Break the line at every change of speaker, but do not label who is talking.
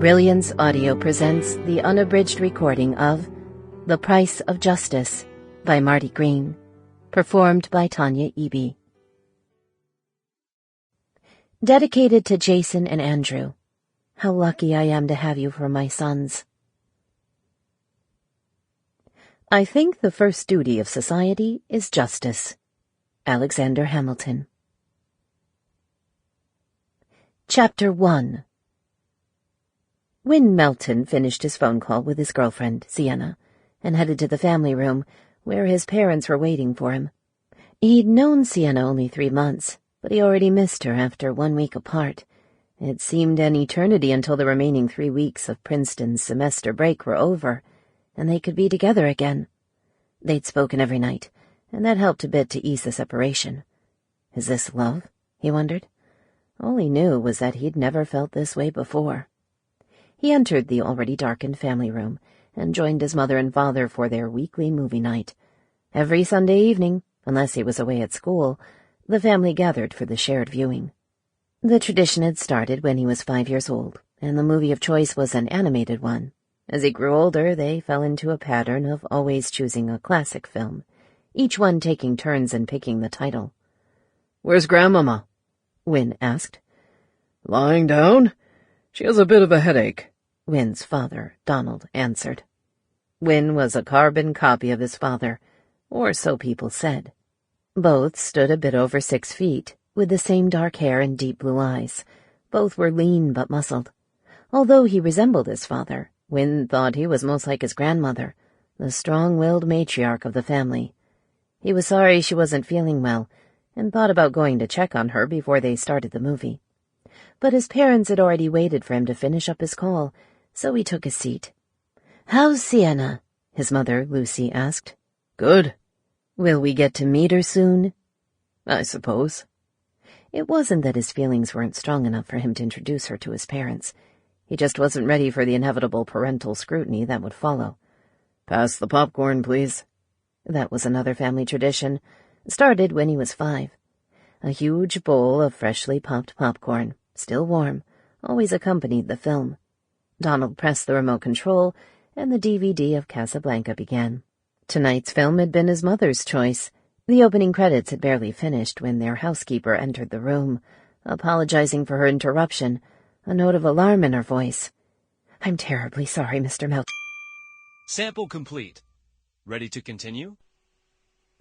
Brilliance Audio presents the unabridged recording of The Price of Justice by Marti Green, performed by Tanya Eby. Dedicated to Jason and Andrew. How lucky I am to have you for my sons. I think the first duty of society is justice. Alexander Hamilton. Chapter 1. Winston Melton finished his phone call with his girlfriend, Sienna, and headed to the family room, where his parents were waiting for him. He'd known Sienna only 3 months, but he already missed her after 1 week apart. It seemed an eternity until the remaining 3 weeks of Princeton's semester break were over, and they could be together again. They'd spoken every night, and that helped a bit to ease the separation. Is this love? He wondered. All he knew was that he'd never felt this way before. He entered the already darkened family room and joined his mother and father for their weekly movie night. Every Sunday evening, unless he was away at school, the family gathered for the shared viewing. The tradition had started when he was 5 years old, and the movie of choice was an animated one. As he grew older, they fell into a pattern of always choosing a classic film, each one taking turns in picking the title.
"Where's Grandmama?"
Win asked.
"Lying down? She has a bit of a headache,"
Win's father, Donald, answered. Win was a carbon copy of his father, or so people said. Both stood a bit over 6 feet, with the same dark hair and deep blue eyes. Both were lean but muscled. Although he resembled his father, Win thought he was most like his grandmother, the strong-willed matriarch of the family. He was sorry she wasn't feeling well, and thought about going to check on her before they started the movie. But his parents had already waited for him to finish up his call, so he took his seat. "How's Sienna?" his mother, Lucy, asked.
"Good."
"Will we get to meet her soon?"
"I suppose."
It wasn't that his feelings weren't strong enough for him to introduce her to his parents. He just wasn't ready for the inevitable parental scrutiny that would follow.
"Pass the popcorn, please."
That was another family tradition, started when he was 5. A huge bowl of freshly popped popcorn, still warm, always accompanied the film. Donald pressed the remote control, and the DVD of Casablanca began. Tonight's film had been his mother's choice. The opening credits had barely finished when their housekeeper entered the room, apologizing for her interruption, a note of alarm in her voice. "I'm terribly sorry, Mr. Melton."
Sample complete. Ready to continue?